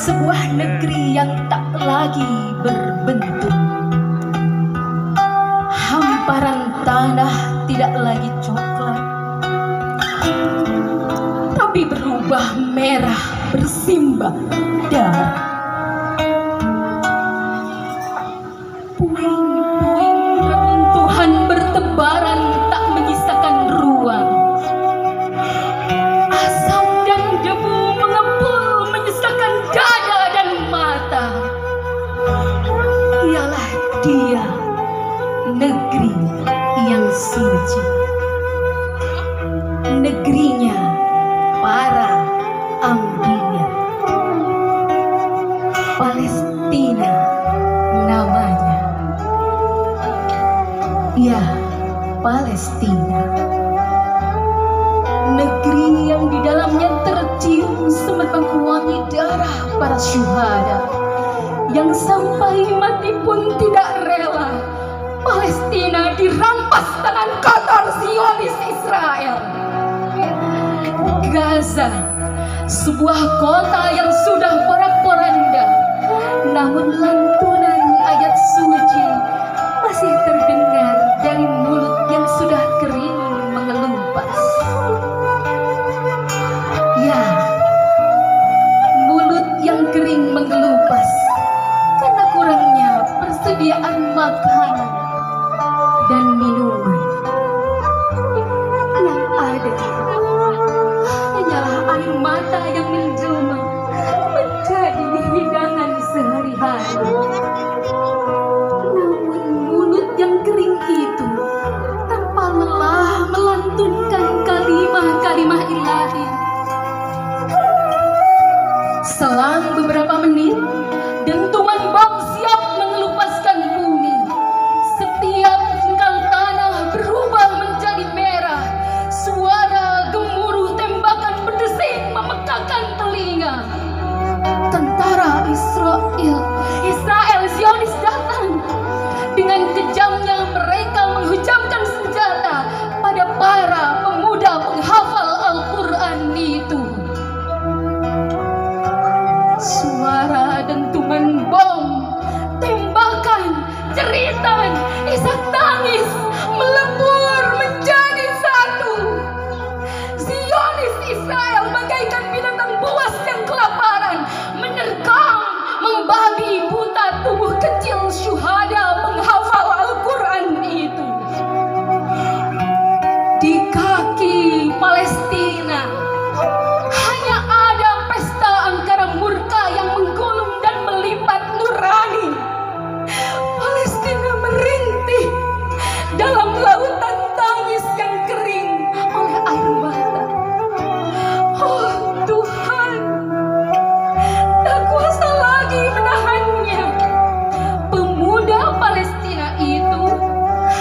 sebuah negeri yang tak lagi berbentuk. Hamparan tanah tidak lagi coklat, tapi berubah merah bersimbah darah. Puing-puing reruntuhan bertebaran tak menyisakan ruang. Asap dan debu mengepul menyisakan dada dan mata. Ialah dia, negeri yang suci, negerinya para Anbiya. Palestina namanya. Ya, Palestina, negeri yang di dalamnya tercium semerbak wangi darah para syuhada, yang sampai mati pun tidak rela Palestina dirampas tangan kotor Zionis Israel. Gaza, sebuah kota yang sudah porak-poranda, namun lantunan ayat suci masih terdengar dari mulut yang sudah kering mengelupas. Ya, mulut yang kering mengelupas karena kurangnya persediaan makanan dan minuman. Yang ada hanyalah air mata yang menjelma menjadi hidangan sehari-hari. Namun mulut yang kering itu tanpa lelah melantunkan kalimah-kalimah ilahi. Selang beberapa menit, dentuman bom siap mengelupaskan bumi. Setiap jengkal tanah berubah menjadi merah. Suara gemuruh tembakan berdesing memekakan telinga. Tentara Israel Zionis datang. Dengan kejamnya mereka menghujamkan senjata pada para pemuda penghafal Al-Quran itu. Suara dentuman bom, tembakan, jeritan, isak tangis melebur menjadi satu. Zionis Israel bagaikan binatang buas yang kelaparan menerkam, membabi buta tubuh kecil syuhada penghafal Al-Quran itu. Di kaki Palestina hanya ada pesta angkara murka yang menggulung dan melipat nurani. Palestina merintih dalam lautan tangis yang kering oleh air mata. Oh Tuhan, tak kuasa lagi menahannya. Pemuda Palestina itu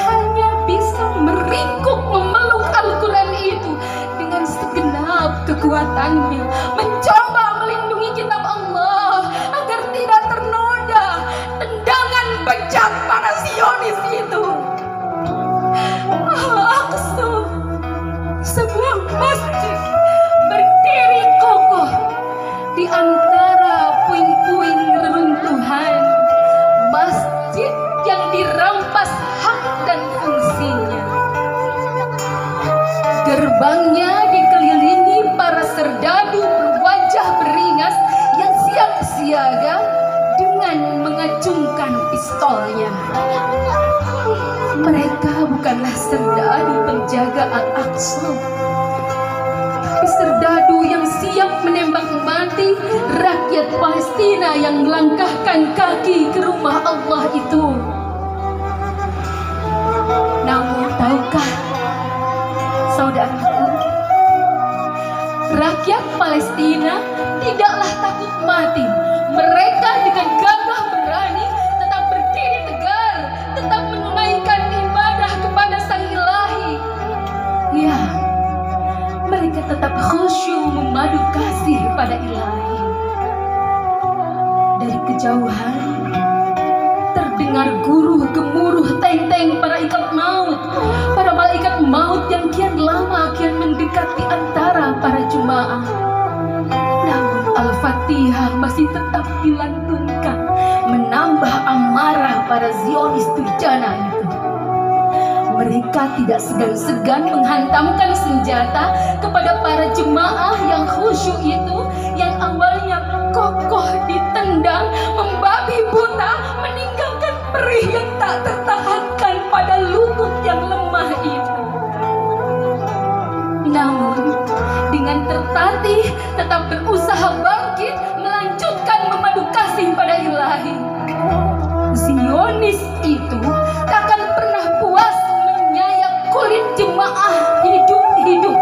hanya bisa meringkuk memeluk Al-Quran itu dengan segenap kekuatannya, mencoba melindungi kitab Allah agar tidak ternoda tendangan bejat para Zionis itu. Al-Aqsa, sebuah masjid berdiri kokoh di antara puing-puing reruntuhan, masjid yang dirampas hak dan fungsinya. Gerbangnya dikelilingi para serdadu berwajah beringas yang siap siaga dengan mengacungkan pistolnya. Mereka bukanlah serdadu penjaga Al-Aqsa, tapi serdadu yang siap menembak mati rakyat Palestina yang melangkahkan kaki ke rumah Allah itu. Namun tahukah saudaraku, rakyat Palestina tidaklah takut mati. Mereka dengan gagah berani tetap berdiri tegar, tetap menunaikan ibadah kepada Sang Ilahi. Ya, mereka tetap khusyuk memadu kasih pada Ilahi. Dari kejauhan terdengar guruh gemuruh teng-teng para ikat maut, para malaikat maut yang kian lama kian mendekat di antara para jemaah. Namun Al-Fatihah masih tetap dilantunkan, menambah amarah para Zionis durjana itu. Mereka tidak segan-segan menghantamkan senjata kepada para jemaah yang khusyuk itu, yang awalnya kokoh ditendang, membabi buta, meninggalkan perih yang tak tertahankan pada lutut yang lemah itu. Namun dengan tertatih tetap berusaha bangkit, melanjutkan memadu kasih pada Ilahi. Zionis itu takkan pernah puas menyayat kulit jemaah hidup-hidup.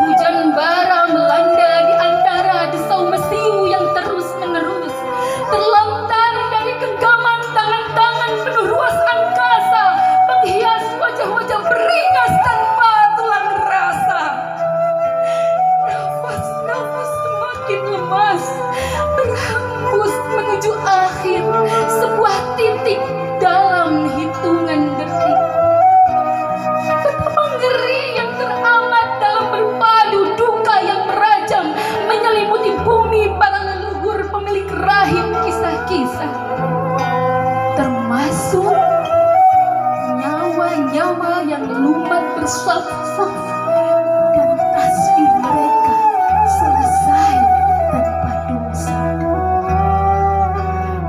Hujan bara melanda di antara desau mesiu yang terus-menerus, terlontar dari genggaman tangan-tangan penuh ruas angkasa, menghias wajah-wajah beringas tanpa tulang rasa. Nafas-nafas semakin lemas, berhembus menuju akhir, sebuah titik dalam hitungan detik. Betapa ngeri yang teramat dalam berpadu duka yang merajam, menyelimuti bumi para leluhur pemilik rahim kisah-kisah, termasuk nyawa-nyawa yang lumat bersaf-saf, dan tasbih mereka selesai tanpa dosa.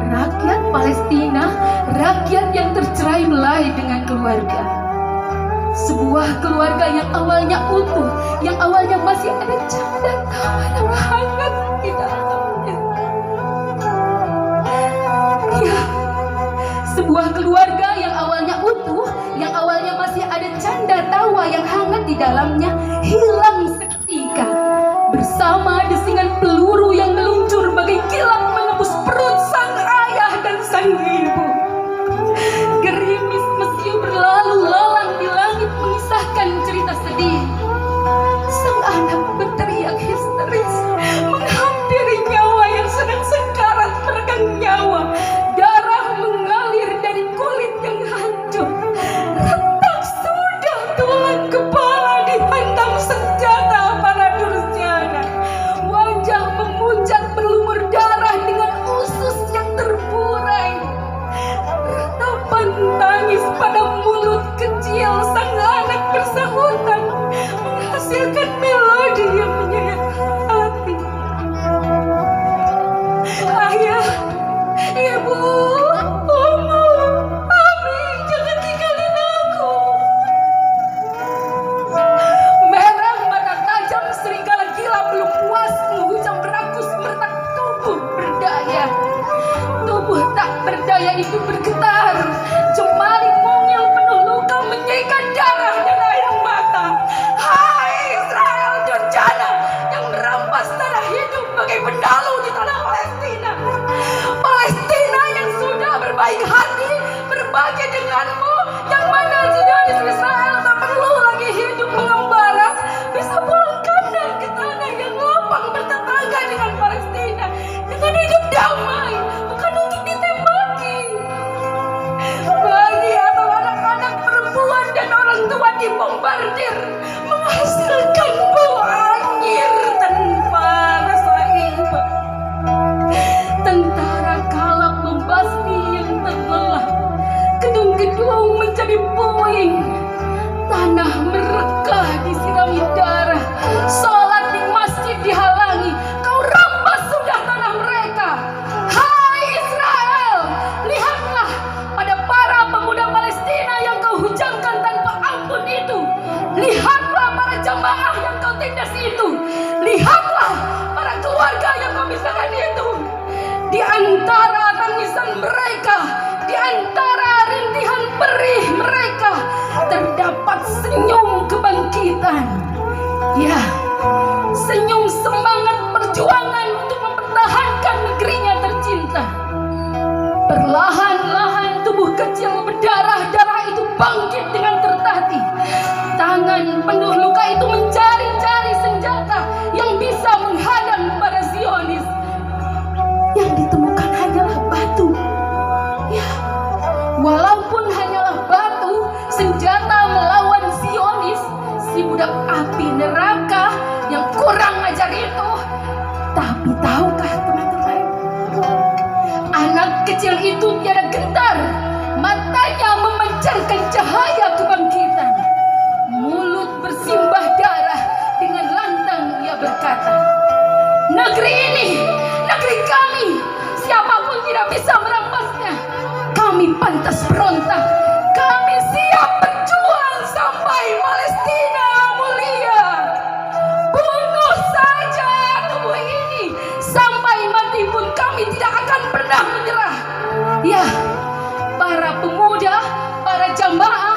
Rakyat Palestina, rakyat yang tercerai belai dengan keluarga. Sebuah keluarga yang awalnya utuh, yang awalnya masih ada canda tawa yang hangat di dalamnya. Ya, sebuah keluarga yang awalnya utuh, yang awalnya masih ada canda tawa yang hangat di dalamnya, hilang seketika bersama desingan peluru yang meluncur bagai kilat menembus perut sang ayah dan sang ibu. Gerimis mesiu berlalu lalang di langit mengisahkan cerita sedih. Sang anak berteriak histeris, menghampiri nyawa yang sedang sekarat meregang nyawa. Darah mengalir dari kulit yang hancur. Retak sudah tulang kepala dihantam senjata para durjana. Wajah memuncak berlumur darah dengan usus yang terburai. Ratapan tangis pada mulut kecil sang anak bersahutan menghasilkan melodi yang menyayat hati. Ayah, ibu, omu, abi, jangan tinggalin aku. Merah mata tajam serigala gila belum puas menghujam berakus meretak tubuh berdaya. Tubuh tak berdaya itu bergetar. Jemari mungil penuh luka menyaikan darah dan air mata. Hai Israel durjana yang merampas tanah hidup bagai benalu di tanah Palestina. Palestina yang sudah berbaik hati berbagi denganmu, yang mana Zionis Israel tak perlu lagi hidup mengembara, bisa pulang kandang ke tanah yang lapang bertetangga dengan Palestina dengan hidup damai, bukan untuk ditembaki. Bayi atau anak-anak perempuan dan orang tua dibombardir, menghasilkan bau anyir tanpa rasa iba. Tentara kalap membasmi yang terlelah, gedung-gedung menjadi puing, tanah merekah disirami darah, sholat di masjid dihalangi. Kau rampas sudah tanah mereka. Hai Israel, lihatlah pada para pemuda Palestina yang kau hujamkan tanpa ampun itu. Lihatlah para jamaah yang kau tindas itu. Lihatlah para keluarga yang kau pisahkan itu. Di antara tangisan mereka, di antara rintihan perih mereka, terdapat senyum kebangkitan. Ya, senyum semangat perjuangan untuk mempertahankan negerinya tercinta. Perlahan-lahan tubuh kecil berdarah-darah itu bangkit dengan tertatih. Tangan penuh luka itu mencari-cari senjata yang bisa menghadang para Zionis. Yang ditemukan hanyalah batu. Ya, walaupun hanyalah batu, senjata melawan Zionis, si budak api neraka yang kurang ajar itu. Tapi tahukah itu tiada gentar, matanya memancarkan cahaya kebangkitan. Mulut bersimbah darah, dengan lantang ia berkata, negeri ini, negeri kami, siapapun tidak bisa merampasnya. Kami pantas berontak, kami siap berjuang sampai Palestina mulia. Bunuh saja tubuh ini, sampai mati pun kami tidak akan pernah menyerah. Ya, para pemuda, para jamaah